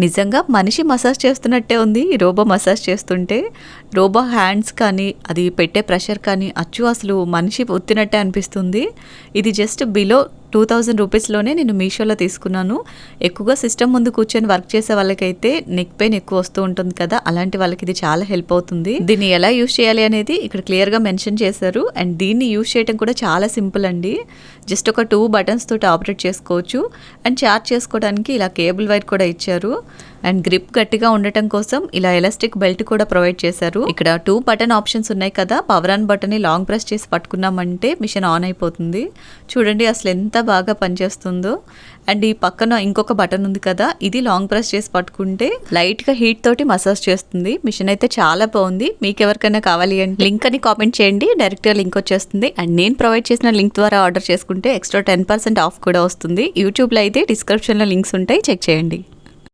నిజంగా మనిషి మసాజ్ చేస్తున్నట్టే ఉంది ఈ రోబో మసాజ్ చేస్తుంటే. రోబో హ్యాండ్స్ కానీ అది పెట్టే ప్రెషర్ కానీ అసలు మనిషి ఒత్తినట్టే అనిపిస్తుంది. ఇది జస్ట్ బిలో 2000 రూపీస్లోనే నేను మీషోలో తీసుకున్నాను. ఎక్కువగా సిస్టమ్ ముందు కూర్చొని వర్క్ చేసే వాళ్ళకైతే నెక్ పెయిన్ ఎక్కువ వస్తూ ఉంటుంది కదా, అలాంటి వాళ్ళకి ఇది చాలా హెల్ప్ అవుతుంది. దీన్ని ఎలా యూజ్ చేయాలి అనేది ఇక్కడ క్లియర్గా మెన్షన్ చేశారు. అండ్ దీన్ని యూజ్ చేయడం కూడా చాలా సింపుల్ అండి. జస్ట్ ఒక 2 బటన్స్ తోటి ఆపరేట్ చేసుకోవచ్చు. అండ్ చార్జ్ చేసుకోవడానికి ఇలా కేబుల్ వైర్ కూడా ఇచ్చారు. అండ్ గ్రిప్ గట్టిగా ఉండటం కోసం ఇలా ఎలాస్టిక్ బెల్ట్ కూడా ప్రొవైడ్ చేశారు. ఇక్కడ 2 బటన్ ఆప్షన్స్ ఉన్నాయి కదా, పవర్ ఆన్ బటన్ ని లాంగ్ ప్రెస్ చేసి పట్టుకున్నామంటే మిషన్ ఆన్ అయిపోతుంది. చూడండి అసలు ఎంత బాగా పనిచేస్తుందో. అండ్ ఈ పక్కన ఇంకొక బటన్ ఉంది కదా, ఇది లాంగ్ ప్రెస్ చేసి పట్టుకుంటే లైట్ గా హీట్ తోటి మసాజ్ చేస్తుంది. మిషన్ అయితే చాలా బాగుంది. మీకు ఎవరికైనా కావాలి అంటే లింక్ అని కామెంట్ చేయండి, డైరెక్ట్ గా లింక్ వచ్చేస్తుంది. అండ్ నేను ప్రొవైడ్ చేసిన లింక్ ద్వారా ఆర్డర్ చేసుకుంటే ఎక్స్ట్రా 10% ఆఫ్ కూడా వస్తుంది. యూట్యూబ్ లో అయితే డిస్క్రిప్షన్ లో లింక్స్ ఉంటాయి, చెక్ చేయండి.